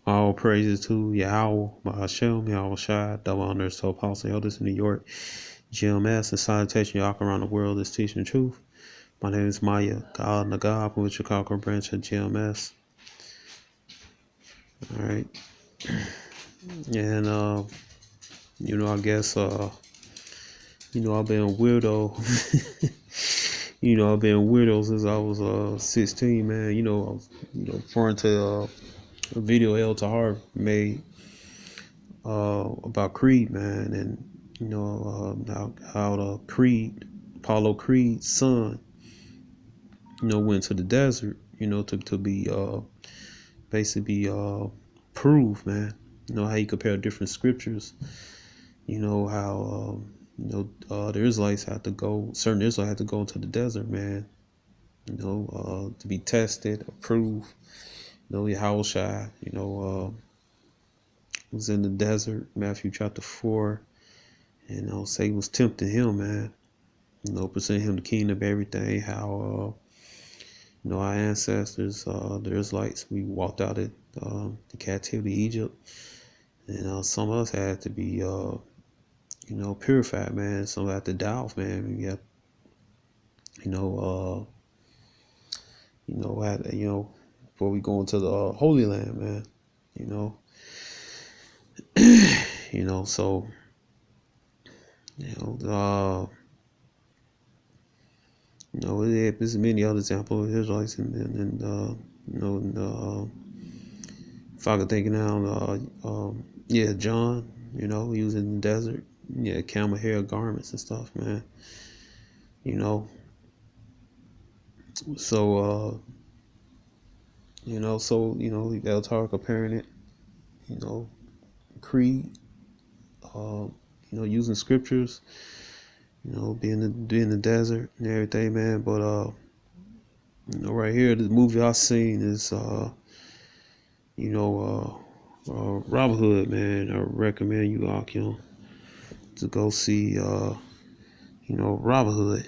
All praises to Yahweh, Bahashem, Yahweh Shai, double honors to Apostle Elders in New York, GMS, and salutation y'all around the world is teaching the truth. My name is Maya, God Nagab, from the Chicago branch of GMS. Alright. And, I guess, I've been a weirdo. I've been a weirdo since I was 16, man. I was, referring to a video El Tahar made about Creed, man, and how the Apollo Creed's son, went to the desert, to be basically proved, man. How you compare different scriptures. How the Israelites had to go. Certain Israelites had to go into the desert, man. To be tested, approved. Yahweh Shai, was in the desert, Matthew chapter 4, and Satan was tempting him, man. Presenting him the kingdom of everything. How our ancestors, the Israelites, we walked out of the captivity of Egypt, and some of us had to be purified, man. Some had to die off, man. We got before we go into the Holy Land, man. So there's many other examples of Israelites, and if I could think now, John, he was in the desert, camel hair garments and stuff, man. So El Torah comparing it, Creed, using scriptures, being in the desert and everything, man. But right here, the movie I seen is Robin Hood, man. I recommend you all to go see Robin Hood.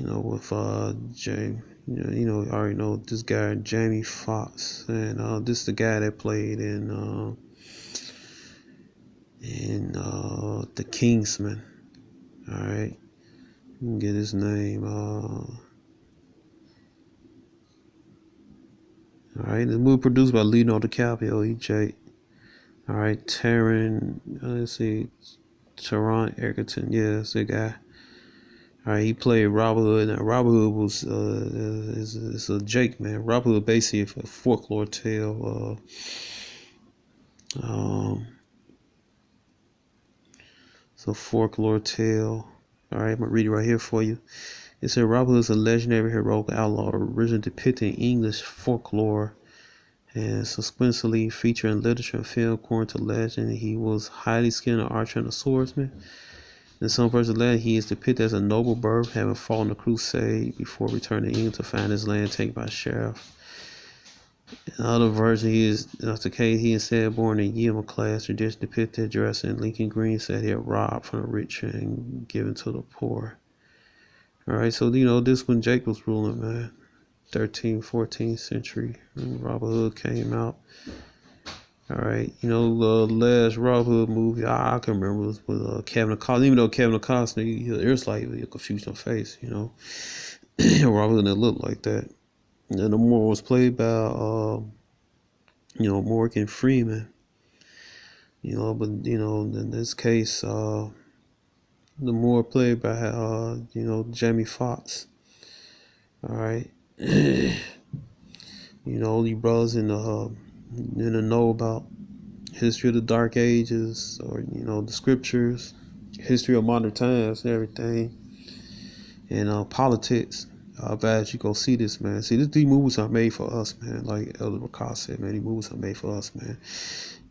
With James. I already know this guy, Jamie Foxx, and this is the guy that played in The Kingsman. All right, get his name. All right, the movie produced by Leonardo DiCaprio, EJ. All right, let's see, Taron Egerton. Yeah, that's the guy. All right, he played Robin Hood. Now, Robin Hood was is a Jake, man. Robin Hood basically a folklore tale. It's a folklore tale. All right, I'm gonna read it right here for you. It said Robin Hood is a legendary heroic outlaw, originally depicted in English folklore and subsequently featured in literature and film. According to legend, he was highly skilled archer and a swordsman. In some versions of the legend, he is depicted as a noble birth, having fought in a crusade before returning to England to find his land taken by sheriff. In other versions, he is not the case. He instead born in Yema class, tradition depicted dressed in Lincoln Green, said he had robbed from the rich and given to the poor. All right, so this when Jake was ruling, man, 13th, 14th century, when Robin Hood came out. All right, the last Robin Hood movie I can remember was with Kevin Costner. Even though Kevin Costner, there's like a confusion face, Robin Hood didn't look like that. And the Moor was played by, Morgan Freeman. But in this case, the Moor played by, Jamie Foxx. All right, you brothers in the know about history of the Dark Ages, or the scriptures, history of modern times, and everything, and politics. I advise you go see this, man. See, these movies are made for us, man. Like Elder Rakah said, man, these movies are made for us, man.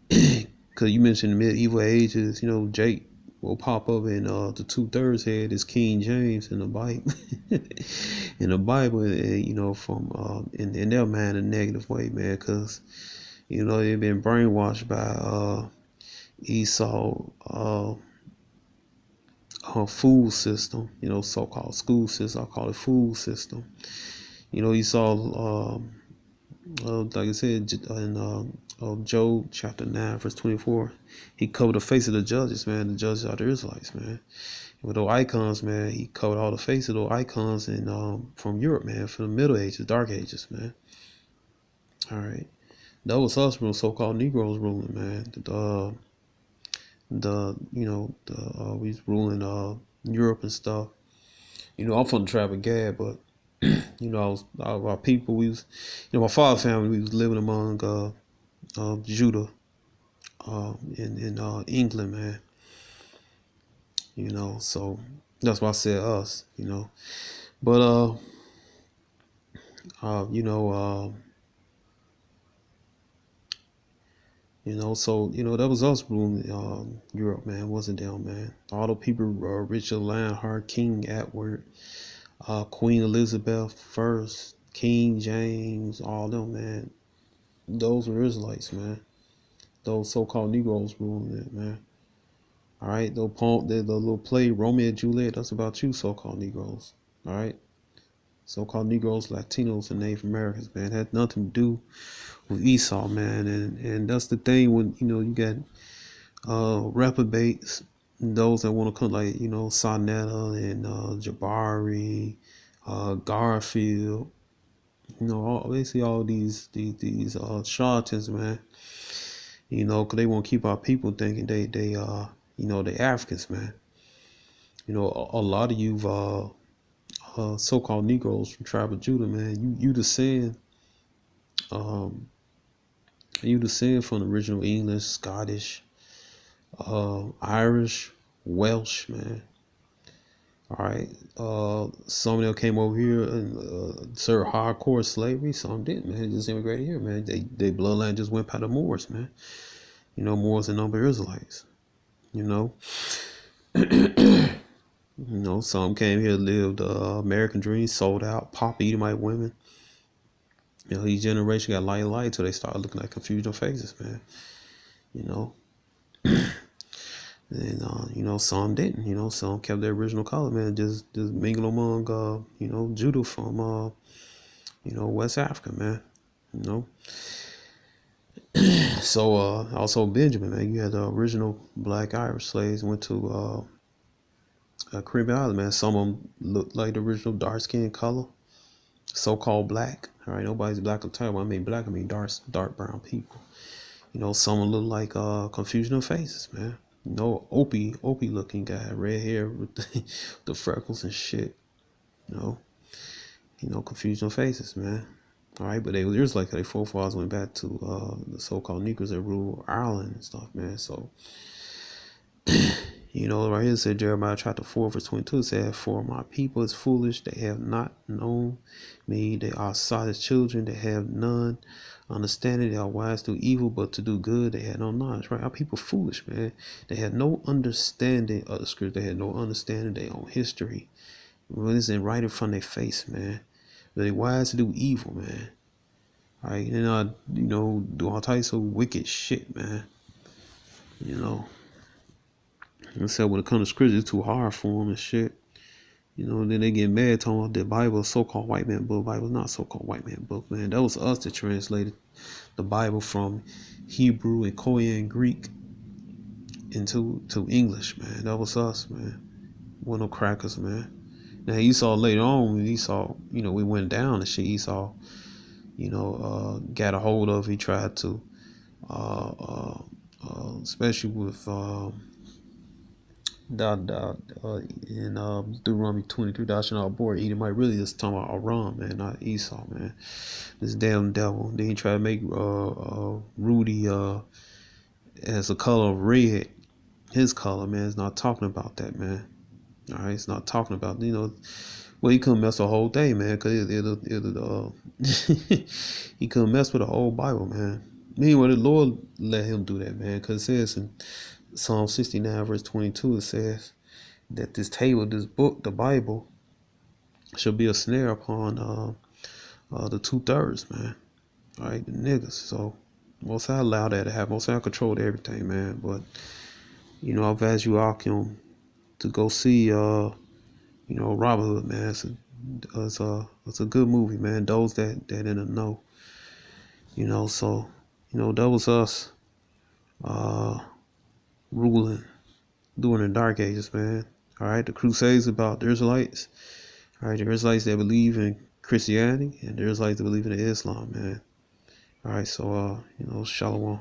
Because you mentioned the medieval ages, Jake will pop up in the 2/3 head is King James in the Bible. In the Bible, from in their mind a negative way, man, because they've been brainwashed by Esau food system, so-called school system. I call it food system. Esau, like I said, in Job chapter 9 verse 24. He covered the face of the judges, man. The judges are the Israelites, man. With those icons, man, he covered all the face of those icons and from Europe, man, from the Middle Ages, Dark Ages, man. All right, that was us, real so-called Negroes ruling, man. We was ruling Europe and stuff. I'm from the tribe of Gad, but our people, my father's family, we was living among Judah, in England, man. So that's why I said us, But that was us ruling Europe, man. It wasn't them, man. All the people, Richard Lionheart, King Edward, Queen Elizabeth first, King James, all them, man. Those were Israelites, man. Those so-called Negroes ruling it, man. All right, the little play Romeo and Juliet. That's about you, so-called Negroes. All right, so-called Negroes, Latinos, and Native Americans, man. It had nothing to do with Esau, man. And that's the thing when you got reprobates, those that want to come like Sonetta and Jabari, Garfield, basically all these charlatans, man. Because they want to keep our people thinking they Africans, man. A lot of you so-called Negroes from tribe of Judah, man. You descend from the original English, Scottish, Irish, Welsh, man. All right. Some of them came over here and served hardcore slavery. Some didn't, man. They just immigrated here, man. They bloodline just went by the Moors, man. Moors and number Israelites. Some came here, lived the American dream, sold out, pop Edomite women. Each generation got light till they started looking like confusion faces, man. And some didn't. Some kept their original color, man. Just mingle among Judah from West Africa, man. So also Benjamin, man. You had the original black Irish slaves went to Caribbean Island, man. Some of them looked like the original dark skin color, so-called black. All right, nobody's black or tan. When I mean black, I mean dark brown people. Some of them look like confusion of faces, man. Opie looking guy, red hair with the freckles and shit. Confusion of faces, man. All right, but it was like their forefathers went back to the so-called Negroes that ruled Ireland and stuff, man. So, right here it said Jeremiah chapter 4 verse 22, it said, "For my people is foolish, they have not known me, they are silent children, they have none understanding, they are wise to do evil, but to do good they had no knowledge." Right? Our people foolish, man. They had no understanding of the script, they had no understanding of their own history. When it's right in front of their face, man. But they wise to do evil, man. All right, and do all types of wicked shit, man. I said when it comes to scripture, it's too hard for them and shit. Then they get mad talking about the Bible, so-called white man book. The Bible's not so-called white man book, man. That was us that translated the Bible from Hebrew and Korean Greek into English, man. That was us, man. We're no crackers, man. Now Esau later on, we went down and shit. Esau, got a hold of. He tried to, especially with in Deuteronomy 23, thou shalt not abhor Edomite. Really, just talking about Aram, man, not Esau, man. This damn devil. Then he tried to make Rudy as a color of red. His color, man, is not talking about that, man. All right, it's not talking about well, he couldn't mess the whole thing, man, because he couldn't mess with the whole Bible, man. Meanwhile, the Lord let him do that, man, because it says in Psalm 69 verse 22, it says that this table, this book, the Bible, shall be a snare upon the 2/3, man. All right, the niggas. So Most High allow that to happen. Most High controlled everything, man. But I've asked you all to go see Robin Hood, man. It's a good movie, man. Those that in the know, so That was us ruling during the Dark Ages, man. All right, the Crusades about the Israelites. All right, the Israelites that believe in Christianity and the Israelites that believe in Islam, man. All right, so shalom.